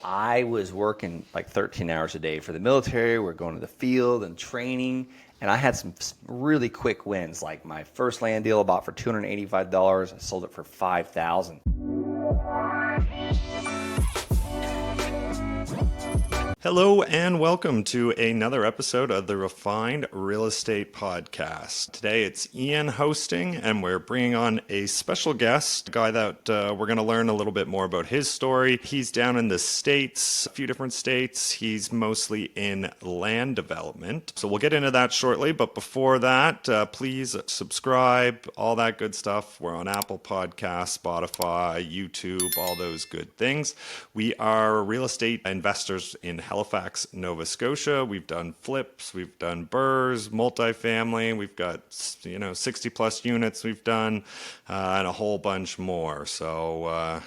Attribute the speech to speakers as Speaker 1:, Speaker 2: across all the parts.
Speaker 1: I was working like 13 hours a day for the military. We're going to the field and training. And I had some really quick wins. Like my first land deal I bought for $285. I sold it for $5,000.
Speaker 2: Hello and welcome to another episode of the Refined Real Estate Podcast. Today it's Ian hosting, and we're bringing on a special guest, a guy that we're going to learn a little bit more about his story. He's down in the States, a few different states. He's mostly in land development. So we'll get into that shortly. But before that, please subscribe, all that good stuff. We're on Apple Podcasts, Spotify, YouTube, all those good things. We are real estate investors in Halifax, Nova Scotia. We've done flips, we've done burrs, multifamily, we've got 60 plus units we've done, and a whole bunch more. So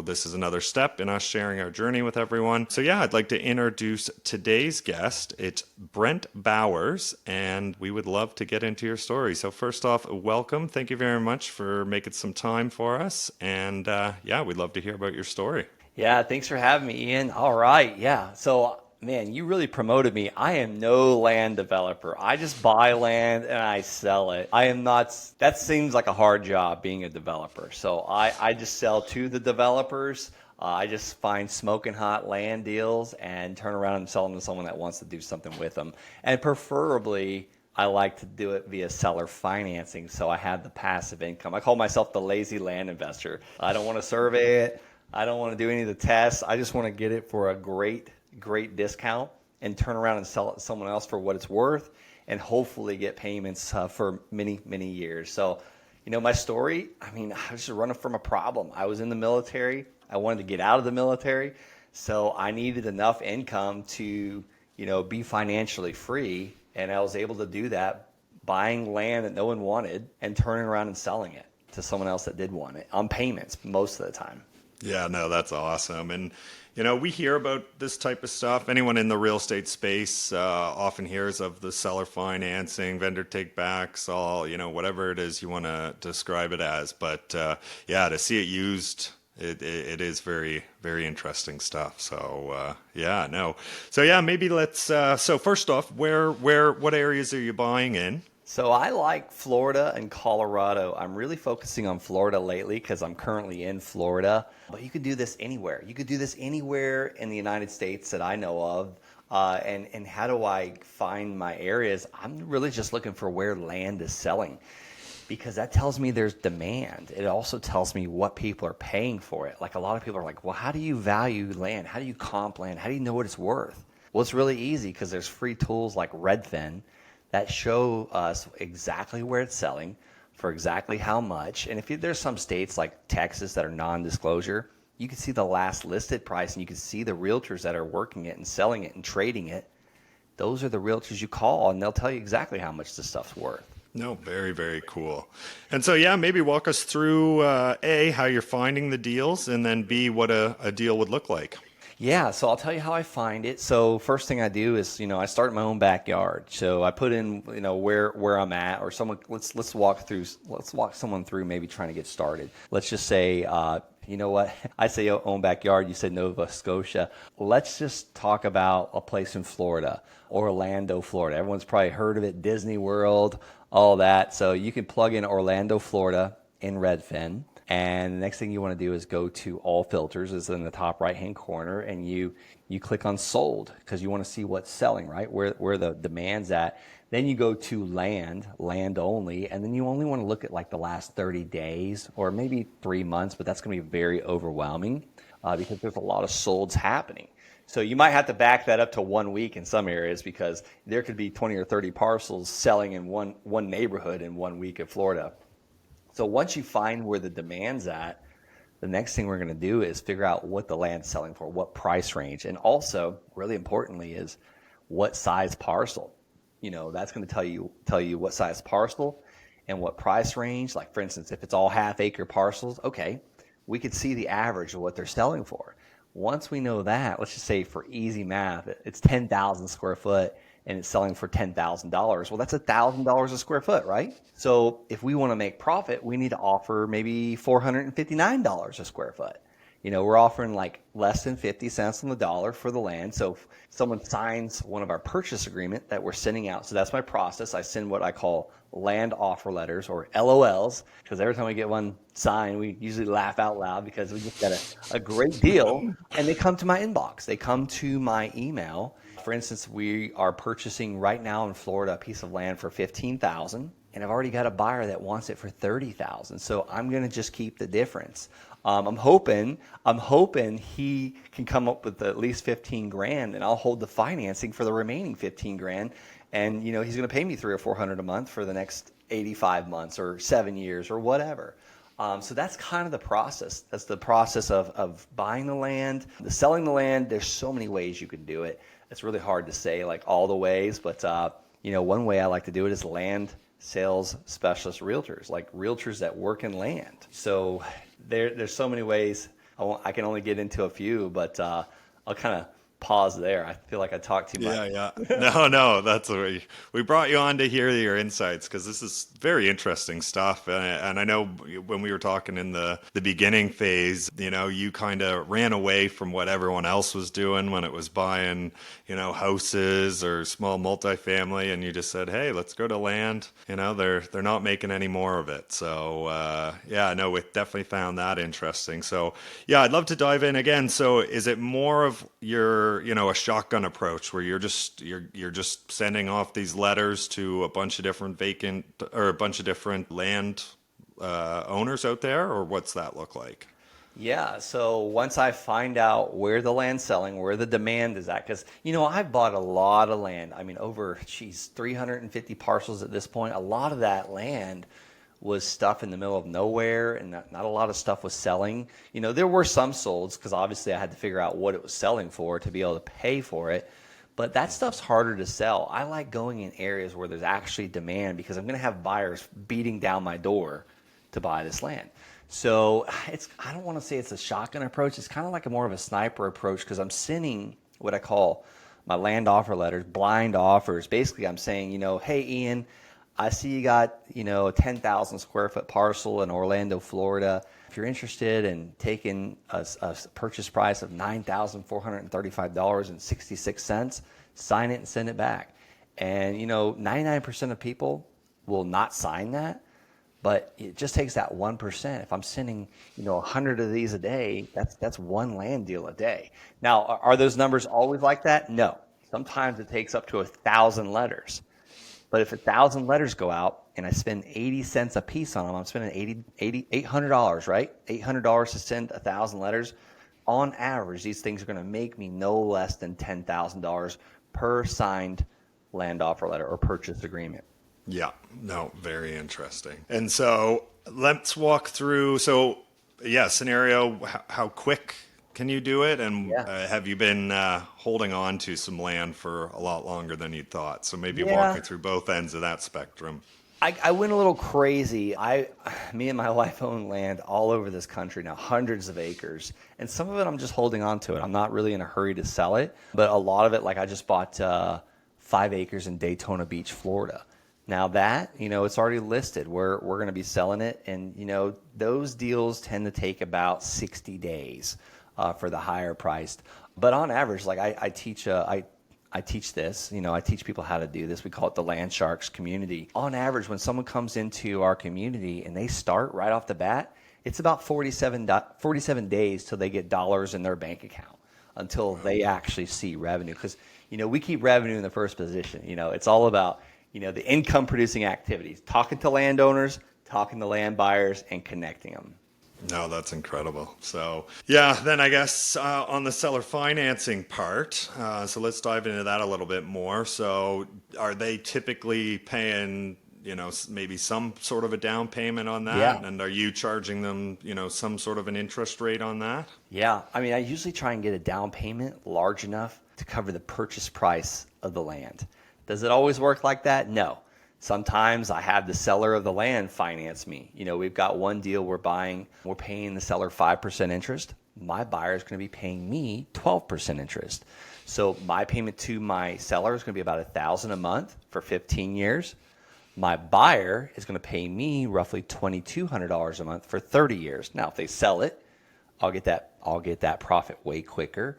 Speaker 2: this is another step in us sharing our journey with everyone. So yeah, I'd like to introduce today's guest. It's Brent Bowers, and we would love to get into your story. So first off, welcome. Thank you very much for making some time for us, and we'd love to hear about your story.
Speaker 1: Yeah, thanks for having me, Ian. All right, yeah. So, man, you really promoted me. I am no land developer. I just buy land and I sell it. I am not, that seems like a hard job being a developer. So I just sell to the developers. I just find smoking hot land deals and turn around and sell them to someone that wants to do something with them. And preferably, I like to do it via seller financing, so I have the passive income. I call myself the lazy land investor. I don't want to survey it. I don't want to do any of the tests. I just want to get it for a great discount and turn around and sell it to someone else for what it's worth and hopefully get payments for many, many years. So, my story, I was just running from a problem. I was in the military. I wanted to get out of the military. So I needed enough income to, be financially free. And I was able to do that buying land that no one wanted and turning around and selling it to someone else that did want it on payments most of the time.
Speaker 2: Yeah, no, that's awesome. And, we hear about this type of stuff. Anyone in the real estate space often hears of the seller financing, vendor take-backs, all, whatever it is you want to describe it as. But, to see it used, it is very, very interesting stuff. So, maybe let's, so first off, what areas are you buying in?
Speaker 1: So I like Florida and Colorado. I'm really focusing on Florida lately because I'm currently in Florida. But you could do this anywhere. You could do this anywhere in the United States that I know of. And how do I find my areas? I'm really just looking for where land is selling because that tells me there's demand. It also tells me what people are paying for it. Like a lot of people are like, well, how do you value land? How do you comp land? How do you know what it's worth? Well, it's really easy because there's free tools like Redfin that show us exactly where it's selling for exactly how much. And there's some states like Texas that are non-disclosure, you can see the last listed price and you can see the realtors that are working it and selling it and trading it. Those are the realtors you call and they'll tell you exactly how much the stuff's worth.
Speaker 2: No, very, very cool. And so, maybe walk us through A, how you're finding the deals, and then B, what a deal would look like.
Speaker 1: Yeah, so I'll tell you how I find it. So first thing I do is, I start in my own backyard. So I put in, where I'm at, or someone. Let's walk someone through maybe trying to get started. Let's just say, I say own backyard. You said Nova Scotia. Let's just talk about a place in Florida, Orlando, Florida. Everyone's probably heard of it, Disney World, all that. So you can plug in Orlando, Florida in Redfin. And the next thing you want to do is go to all filters, is in the top right-hand corner, and you click on sold because you want to see what's selling, right? Where the demand's at. Then you go to land only, and then you only want to look at like the last 30 days or maybe 3 months, but that's going to be very overwhelming because there's a lot of solds happening. So you might have to back that up to 1 week in some areas because there could be 20 or 30 parcels selling in one neighborhood in 1 week in Florida. So once you find where the demand's at, the next thing we're going to do is figure out what the land's selling for, what price range, and also, really importantly, is what size parcel. That's going to tell you what size parcel and what price range. Like, for instance, if it's all half-acre parcels, okay, we could see the average of what they're selling for. Once we know that, let's just say for easy math, it's 10,000 square foot and it's selling for $10,000. Well, that's $1,000 a square foot, right? So if we want to make profit, we need to offer maybe $459 a square foot. We're offering like less than 50 cents on the dollar for the land. So if someone signs one of our purchase agreement that we're sending out, so that's my process. I send what I call land offer letters, or LOLs, because every time we get one signed, we usually laugh out loud because we just got a great deal, and they come to my inbox. They come to my email. For instance, we are purchasing right now in Florida a piece of land for 15,000, and I've already got a buyer that wants it for 30,000. So I'm going to just keep the difference. I'm hoping he can come up with at least 15 grand, and I'll hold the financing for the remaining 15 grand. And he's going to pay me 300 or 400 a month for the next 85 months or 7 years or whatever. So that's kind of the process. That's the process of buying the land, selling the land. There's so many ways you could do it. It's really hard to say like all the ways, but one way I like to do it is land sales specialist realtors, like realtors that work in land. So there's so many ways. I can only get into a few, but I'll kind of pause there. I feel like I talked too much.
Speaker 2: Yeah. No, that's what we brought you on to hear your insights, because this is very interesting stuff. And I know when we were talking in the beginning phase, you kind of ran away from what everyone else was doing when it was buying, houses or small multifamily, and you just said, hey, let's go to land. They're not making any more of it. So no, we definitely found that interesting. So yeah, I'd love to dive in again. So is it more of your a shotgun approach where you're just sending off these letters to a bunch of different land owners out there, or what's that look like?
Speaker 1: Yeah, so once I find out where the land's selling, where the demand is at, because I've bought a lot of land. I mean, over 350 parcels at this point. A lot of that land was stuff in the middle of nowhere, and not a lot of stuff was selling. There were some solds, because obviously I had to figure out what it was selling for to be able to pay for it. But that stuff's harder to sell. I like going in areas where there's actually demand, because I'm going to have buyers beating down my door to buy this land. So I don't want to say it's a shotgun approach. It's kind of like more of a sniper approach, because I'm sending what I call my land offer letters, blind offers. Basically, I'm saying, hey, Ian, I see you got, a 10,000 square foot parcel in Orlando, Florida. If you're interested in taking a purchase price of $9,435.66, sign it and send it back. And, 99% of people will not sign that, but it just takes that 1%. If I'm sending, 100 of these a day, that's one land deal a day. Now, are those numbers always like that? No. Sometimes it takes up to 1,000 letters. But if 1,000 letters go out and I spend 80 cents a piece on them, I'm spending $800, right? $800 to send 1,000 letters. On average, these things are going to make me no less than $10,000 per signed land offer letter or purchase agreement.
Speaker 2: Yeah, no, very interesting. And so let's walk through. So yeah, scenario, how quick can you do it? And
Speaker 1: Yeah.
Speaker 2: have you been holding on to some land for a lot longer than you thought? So maybe walk
Speaker 1: Yeah.
Speaker 2: me through both ends of that spectrum.
Speaker 1: I went a little crazy. Me and my wife own land all over this country now, hundreds of acres. And some of it I'm just holding on to it. I'm not really in a hurry to sell it. But a lot of it, like I just bought 5 acres in Daytona Beach, Florida. Now that, it's already listed. We're going to be selling it. And, those deals tend to take about 60 days for the higher priced. But on average, like I teach this, I teach people how to do this. We call it the Land Sharks community. On average, when someone comes into our community and they start right off the bat, it's about 47 days till they get dollars in their bank account, until they actually see revenue. Because, we keep revenue in the first position. It's all about, the income producing activities, talking to landowners, talking to land buyers, and connecting them.
Speaker 2: No, that's incredible. So yeah, then I guess on the seller financing part, so let's dive into that a little bit more. So are they typically paying, maybe some sort of a down payment on that?
Speaker 1: Yeah.
Speaker 2: And are you charging them, some sort of an interest rate on that?
Speaker 1: Yeah. I mean, I usually try and get a down payment large enough to cover the purchase price of the land. Does it always work like that? No. Sometimes I have the seller of the land finance me. We've got one deal we're paying the seller 5% interest. My buyer is going to be paying me 12% interest. So my payment to my seller is going to be about $1,000 a month for 15 years. My buyer is going to pay me roughly $2,200 a month for 30 years. Now, if they sell it, I'll get that profit way quicker.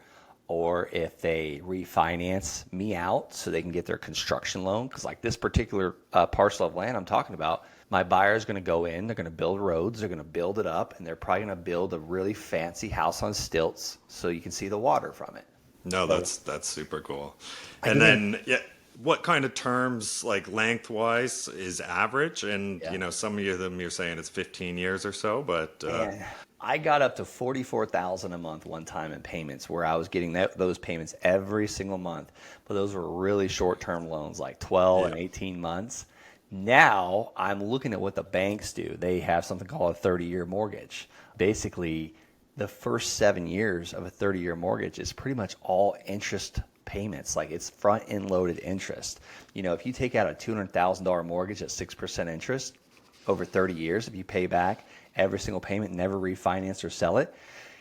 Speaker 1: Or if they refinance me out so they can get their construction loan, because like this particular parcel of land I'm talking about, my buyer is going to go in, they're going to build roads, they're going to build it up, and they're probably going to build a really fancy house on stilts so you can see the water from it.
Speaker 2: No,
Speaker 1: So
Speaker 2: that's super cool.
Speaker 1: I
Speaker 2: And
Speaker 1: get in.
Speaker 2: then, yeah, what kind of terms, like lengthwise, is average? And
Speaker 1: Yeah.
Speaker 2: some of them you're saying it's 15 years or so, but
Speaker 1: Man, I got up to 44,000 a month one time in payments where I was getting those payments every single month. But those were really short-term loans, like 12
Speaker 2: yeah,
Speaker 1: and 18 months. Now I'm looking at what the banks do. They have something called a 30-year mortgage. Basically, the first 7 years of a 30-year mortgage is pretty much all interest payments. Like it's front-end loaded interest. If you take out a $200,000 mortgage at 6% interest, over 30 years, if you pay back every single payment, never refinance or sell it,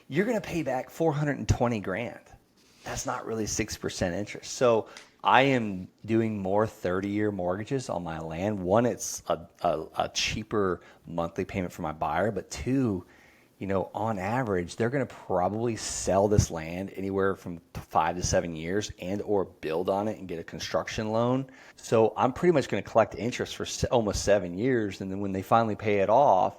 Speaker 1: you're going to pay back 420 grand. That's not really 6% interest. So I am doing more 30-year mortgages on my land. One, it's a cheaper monthly payment for my buyer, but two, on average, they're going to probably sell this land anywhere from 5 to 7 years and or build on it and get a construction loan. So I'm pretty much going to collect interest for almost 7 years. And then when they finally pay it off,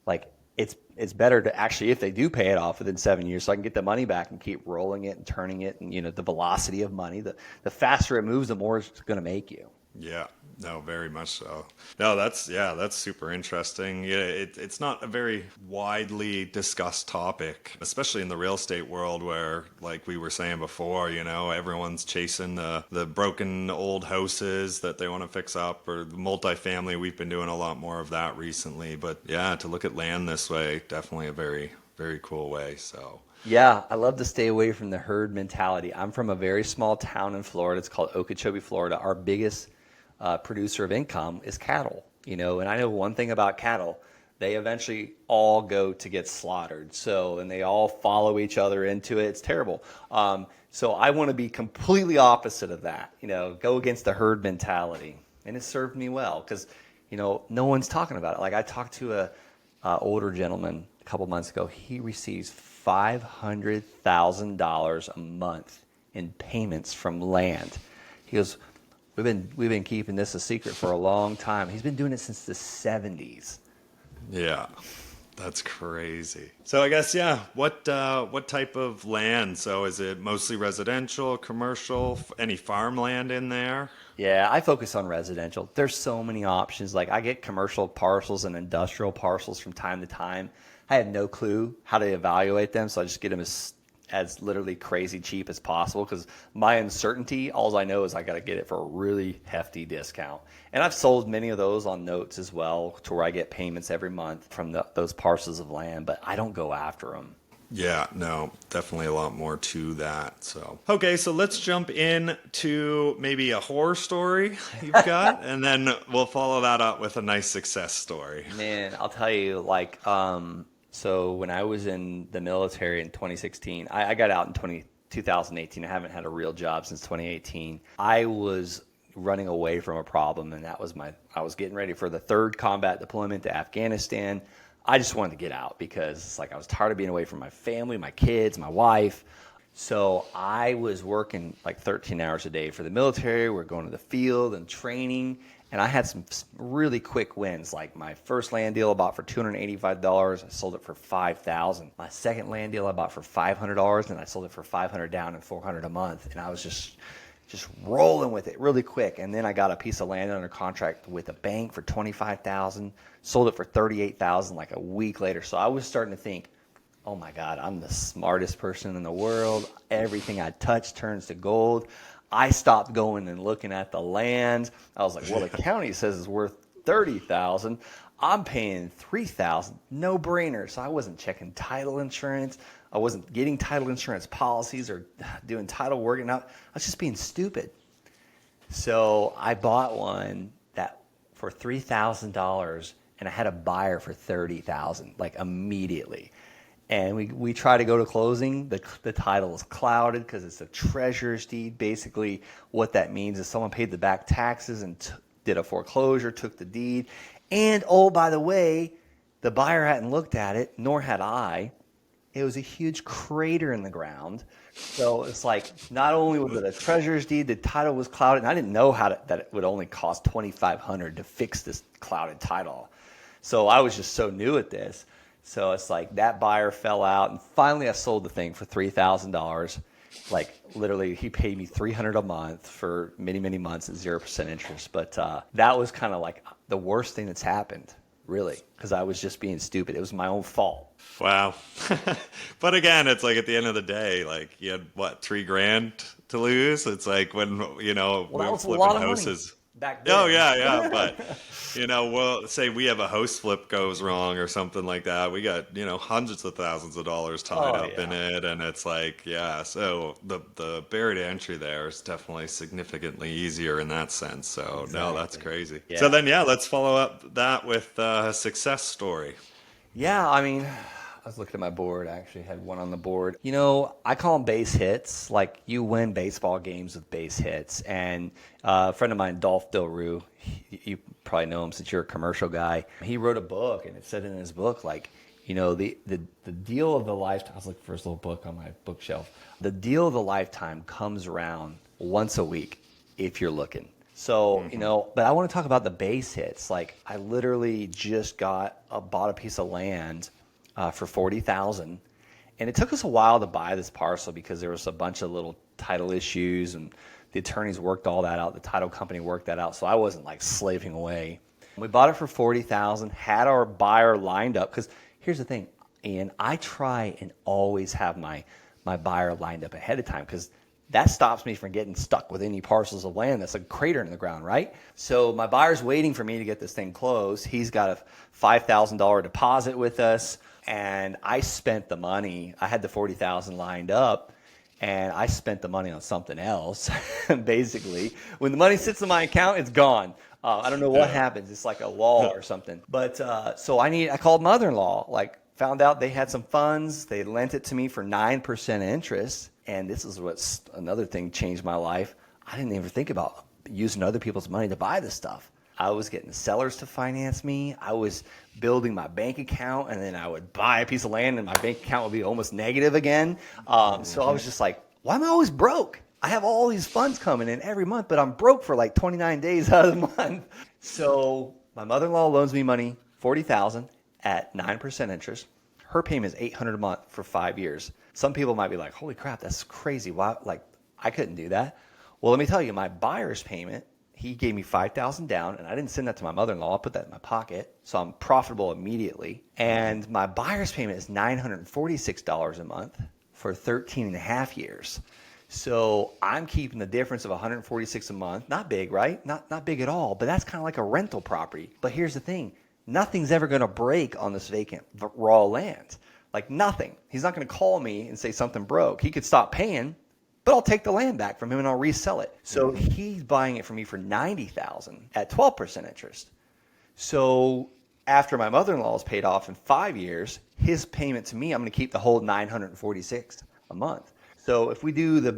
Speaker 1: like it's better to actually, if they do pay it off within 7 years, so I can get the money back and keep rolling it and turning it. And, the velocity of money, the faster it moves, the more it's going to make you.
Speaker 2: yeah, no, very much so. No, that's super interesting. Yeah, it's not a very widely discussed topic, especially in the real estate world where, like we were saying before, everyone's chasing the broken old houses that they want to fix up, or the multifamily. We've been doing a lot more of that recently. But yeah, to look at land this way, definitely a very, very cool way. So.
Speaker 1: Yeah, I love to stay away from the herd mentality. I'm from a very small town in Florida. It's called Okeechobee, Florida. Our biggest producer of income is cattle. And I know one thing about cattle: they eventually all go to get slaughtered. So, and they all follow each other into it. It's terrible. So I want to be completely opposite of that. Go against the herd mentality, and it served me well because no one's talking about it. Like I talked to a older gentleman a couple months ago. He receives $500,000 a month in payments from land. He goes, we've been keeping this a secret for a long time. He's been doing it since the 70s.
Speaker 2: Yeah, that's crazy. So I guess, yeah, what type of land? So is it mostly residential, commercial, any farmland in there?
Speaker 1: Yeah, I focus on residential. There's so many options. Like I get commercial parcels and industrial parcels from time to time. I have no clue how to evaluate them, so I just get them as literally crazy cheap as possible because my uncertainty, all I know is I got to get it for a really hefty discount. And I've sold many of those on notes as well to where I get payments every month from those parcels of land, but I don't go after them.
Speaker 2: Yeah, no, definitely a lot more to that. So, okay, so let's jump in to maybe a horror story you've got, and then we'll follow that up with a nice success story.
Speaker 1: Man, I'll tell you, so when I was in the military in 2016, I got out in 2018. I haven't had a real job since 2018. I was running away from a problem, and I was getting ready for the third combat deployment to Afghanistan. I just wanted to get out because it's like I was tired of being away from my family, my kids, my wife. So I was working like 13 hours a day for the military. We're going to the field and training. And I had some really quick wins. Like my first land deal I bought for $285. I sold it for $5,000. My second land deal I bought for $500, and I sold it for $500 down and $400 a month. And I was just rolling with it really quick. And then I got a piece of land under contract with a bank for $25,000, sold it for $38,000 like a week later. So I was starting to think, oh my God, I'm the smartest person in the world. Everything I touch turns to gold. I stopped going and looking at the land. I was like, well, the county says it's worth $30,000. I'm paying $3,000. No brainer. So I wasn't checking title insurance. I wasn't getting title insurance policies or doing title work. And I was just being stupid. So I bought one that for $3,000, and I had a buyer for $30,000, like immediately. And we try to go to closing. The title is clouded because it's a treasurer's deed. Basically, what that means is someone paid the back taxes and did a foreclosure, took the deed. And, oh, by the way, the buyer hadn't looked at it, nor had I. it was a huge crater in the ground. So it's like not only was it a treasurer's deed, the title was clouded, and I didn't know that it would only cost $2,500 to fix this clouded title. So I was just so new at this. So it's like that buyer fell out, and finally I sold the thing for $3,000. Like literally, he paid me $300 a month for many, many months at 0% interest. But that was kind of like the worst thing that's happened, really, because I was just being stupid. It was my own fault.
Speaker 2: Wow. But again, it's like at the end of the day, like you had what, $3,000 to lose? It's like when,
Speaker 1: Well,
Speaker 2: we
Speaker 1: that
Speaker 2: were
Speaker 1: was a
Speaker 2: flipping
Speaker 1: lot of money
Speaker 2: houses.
Speaker 1: back
Speaker 2: Oh
Speaker 1: then.
Speaker 2: yeah, yeah. But we'll say we have a house flip goes wrong or something like that. We got, hundreds of thousands of dollars tied
Speaker 1: Oh
Speaker 2: up in
Speaker 1: yeah,
Speaker 2: it. And it's like, yeah, so the barrier to entry there is definitely significantly easier in that sense. So no, that's
Speaker 1: exactly.
Speaker 2: crazy. So
Speaker 1: Yeah.
Speaker 2: then yeah, let's follow up that with a success story.
Speaker 1: Yeah, I mean, I was looking at my board. I actually had one on the board. I call them base hits. Like you win baseball games with base hits. And a friend of mine, Dolph Dilrue, you probably know him since you're a commercial guy. He wrote a book, and it said in his book, like, the deal of the lifetime. I was looking for his little book on my bookshelf. The deal of the lifetime comes around once a week if you're looking. So, but I want to talk about the base hits. Like I literally just bought a piece of land for 40,000, and it took us a while to buy this parcel because there was a bunch of little title issues, and the attorneys worked all that out. The title company worked that out, so I wasn't like slaving away. We bought it for 40,000, had our buyer lined up, because here's the thing, Ian, I try and always have my buyer lined up ahead of time, because that stops me from getting stuck with any parcels of land that's a crater in the ground, right? So my buyer's waiting for me to get this thing closed. He's got a $5,000 deposit with us, and I spent the money. I had the 40,000 lined up, and I spent the money on something else. Basically, when the money sits in my account, it's gone. I don't know what happens. It's like a law or something. But so I called mother-in-law, like found out they had some funds. They lent it to me for 9% interest. And this is what's another thing changed my life. I didn't even think about using other people's money to buy this stuff. I was getting sellers to finance me. I was building my bank account, and then I would buy a piece of land and my bank account would be almost negative again. So I was just like, why am I always broke? I have all these funds coming in every month, but I'm broke for like 29 days out of the month. So my mother-in-law loans me money, 40,000 at 9% interest. Her payment is 800 a month for 5 years. Some people might be like, holy crap, that's crazy. Why? Like, I couldn't do that. Well, let me tell you, my buyer's payment, he gave me 5,000 down, and I didn't send that to my mother-in-law. I put that in my pocket, so I'm profitable immediately. And my buyer's payment is $946 a month for 13 and a half years. So I'm keeping the difference of 146 a month. Not big, right? Not big at all, but that's kind of like a rental property. But here's the thing. Nothing's ever going to break on this vacant raw land. Like nothing. He's not going to call me and say something broke. He could stop paying, but I'll take the land back from him and I'll resell it. So he's buying it from me for 90,000 at 12% interest. So after my mother-in-law is paid off in 5 years, his payment to me, I'm going to keep the whole 946 a month. So if we do the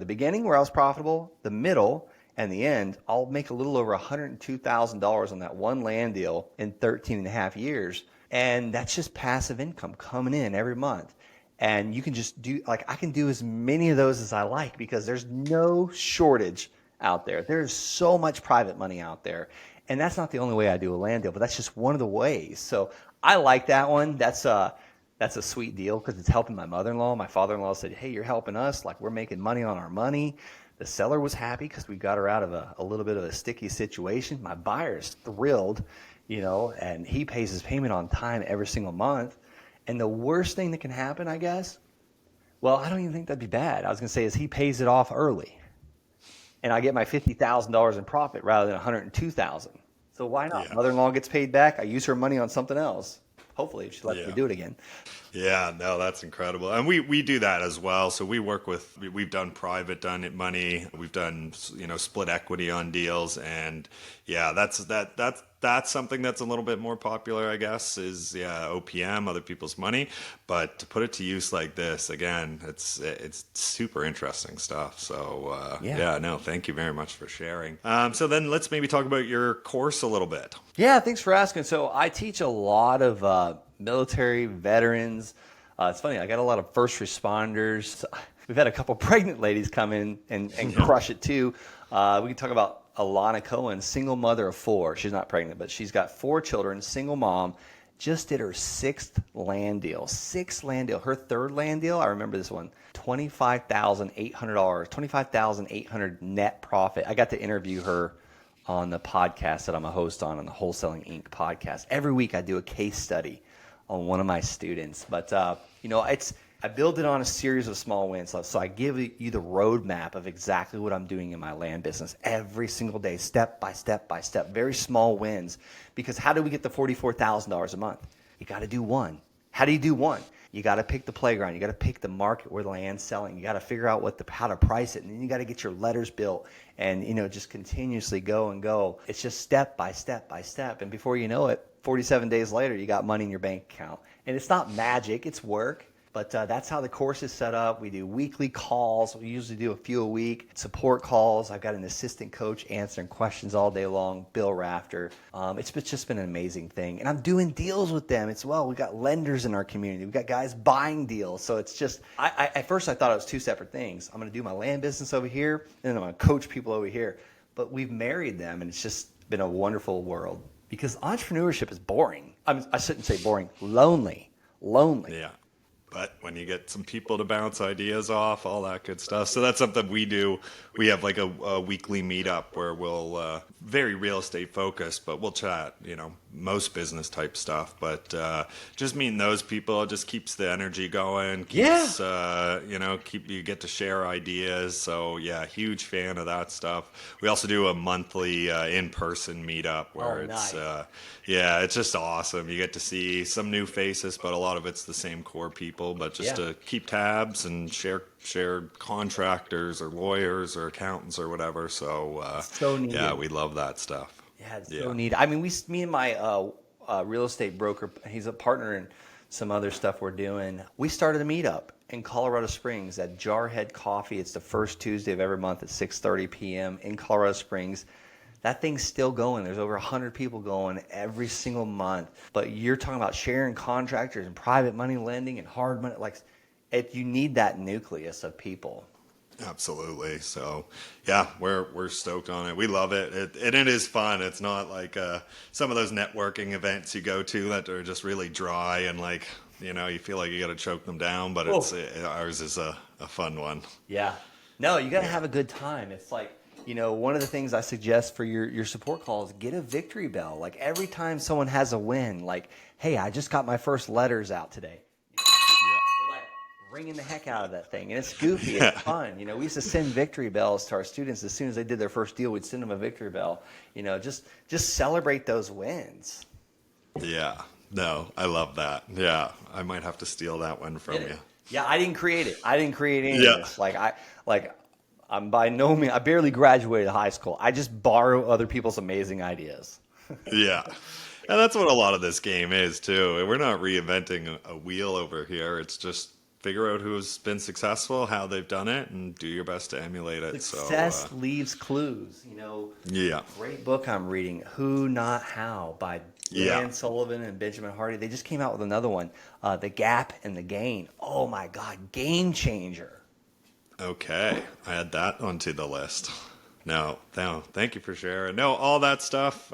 Speaker 1: beginning where I was profitable, the middle, and the end, I'll make a little over $102,000 on that one land deal in 13 and a half years. And that's just passive income coming in every month. And you can just I can do as many of those as I like because there's no shortage out there. There's so much private money out there. And that's not the only way I do a land deal, but that's just one of the ways. So I like that one. That's a sweet deal because it's helping my mother-in-law. My father-in-law said, hey, you're helping us. Like we're making money on our money. The seller was happy because we got her out of a little bit of a sticky situation. My buyer's thrilled, and he pays his payment on time every single month. And the worst thing that can happen, I guess, well, I don't even think that'd be bad. I was going to say is he pays it off early. And I get my $50,000 in profit rather than $102,000. So why not?
Speaker 2: Yeah.
Speaker 1: Mother-in-law gets paid back. I use her money on something else. Hopefully, if she lets me
Speaker 2: Yeah.
Speaker 1: do it again.
Speaker 2: Yeah, no, that's incredible. And we do that as well. So we've done private money. We've done, split equity on deals. And yeah, that's something that's a little bit more popular, I guess, is OPM, other people's money. But to put it to use like this, again, it's super interesting stuff. So no, thank you very much for sharing. So then let's maybe talk about your course a little bit.
Speaker 1: Yeah, thanks for asking. So I teach a lot of military veterans, It's funny, I got a lot of first responders. We've had a couple pregnant ladies come in and crush it too. We can talk about Alana Cohen, single mother of 4. She's not pregnant, but she's got 4 children, single mom. Just did her 6th land deal. 6th land deal. Her 3rd land deal, I remember this one, $25,800, 25,800 net profit. I got to interview her on the podcast that I'm a host on the Wholesaling Inc. podcast. Every week I do a case study on one of my students. But, I build it on a series of small wins. So I give you the roadmap of exactly what I'm doing in my land business every single day, step by step by step, very small wins. Because how do we get the $44,000 a month? You got to do one. How do you do one? You got to pick the playground. You got to pick the market where the land's selling. You got to figure out how to price it. And then you got to get your letters built and, just continuously go and go. It's just step by step by step. And before you know it, 47 days later, you got money in your bank account. And it's not magic, it's work. But that's how the course is set up. We do weekly calls. We usually do a few a week. Support calls. I've got an assistant coach answering questions all day long, Bill Rafter. It's just been an amazing thing. And I'm doing deals with them as well. We've got lenders in our community. We've got guys buying deals. So it's just, at first I thought it was 2 separate things. I'm going to do my land business over here, and then I'm going to coach people over here. But we've married them, and it's just been a wonderful world. Because entrepreneurship is boring. I shouldn't say boring, lonely.
Speaker 2: Yeah. But when you get some people to bounce ideas off, all that good stuff. So that's something we do. We have like a weekly meetup where we'll, very real estate focused, but we'll chat, most business type stuff. But just meeting those people just keeps the energy going. Keeps, you get to share ideas. So yeah, huge fan of that stuff. We also do a monthly in-person meetup where it's just awesome. You get to see some new faces, but a lot of it's the same core people. But just to keep tabs and share contractors or lawyers or accountants or whatever. So we love that stuff.
Speaker 1: Yeah, it's so neat. I mean, me and my real estate broker, he's a partner in some other stuff we're doing. We started a meetup in Colorado Springs at Jarhead Coffee. It's the first Tuesday of every month at 6:30 p.m. in Colorado Springs. That thing's still going. There's over 100 people going every single month. But you're talking about sharing contractors and private money lending and hard money. You need that nucleus of people.
Speaker 2: Absolutely. So, yeah, we're stoked on it. We love it. It is fun. It's not like some of those networking events you go to that are just really dry and you feel like you got to choke them down. But ours is a fun one.
Speaker 1: Yeah. No, you got to have a good time. It's like, one of the things I suggest for your support calls, get a victory bell. Like every time someone has a win, like, hey, I just got my first letters out today. We're like ringing the heck out of that thing. And it's goofy. It's fun. We used to send victory bells to our students. As soon as they did their first deal, we'd send them a victory bell. Just celebrate those wins.
Speaker 2: Yeah. No, I love that. Yeah. I might have to steal that one from you.
Speaker 1: Yeah, I didn't create it. I didn't create any of this. I'm by no means, I barely graduated high school. I just borrow other people's amazing ideas.
Speaker 2: Yeah. And that's what a lot of this game is too. We're not reinventing a wheel over here. It's just figure out who's been successful, how they've done it, and do your best to emulate it.
Speaker 1: Success leaves clues. Great book I'm reading, Who Not How by Dan Sullivan and Benjamin Hardy. They just came out with another one, The Gap and the Gain. Oh my God, game changer.
Speaker 2: Okay, I add that onto the list. No, thank you for sharing. No, all that stuff.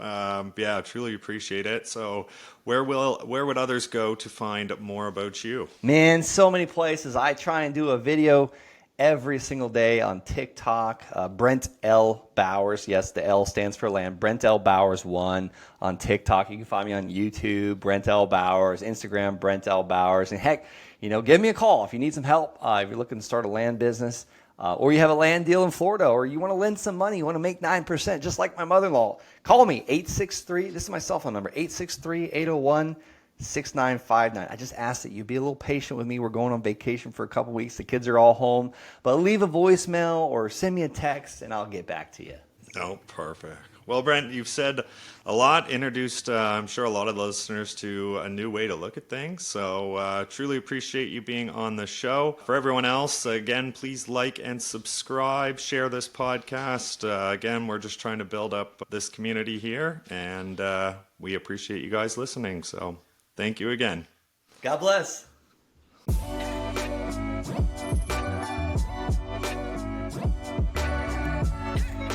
Speaker 2: Truly appreciate it. So, where would others go to find more about you?
Speaker 1: Man, so many places. I try and do a video every single day on TikTok. Brent L. Bowers. Yes, the L stands for land. Brent L. Bowers 1 on TikTok. You can find me on YouTube, Brent L. Bowers, Instagram, Brent L. Bowers. And heck, give me a call if you need some help. If you're looking to start a land business, or you have a land deal in Florida, or you want to lend some money, you want to make 9%, just like my mother-in-law. Call me, 863, this is my cell phone number, 863-801-6959. I just ask that you be a little patient with me. We're going on vacation for a couple weeks. The kids are all home. But leave a voicemail or send me a text, and I'll get back to you.
Speaker 2: Oh, perfect. Well, Brent, you've said a lot, introduced, I'm sure, a lot of the listeners to a new way to look at things. So truly appreciate you being on the show. For everyone else, again, please like and subscribe, share this podcast. Again, we're just trying to build up this community here, and we appreciate you guys listening. So thank you again.
Speaker 1: God bless.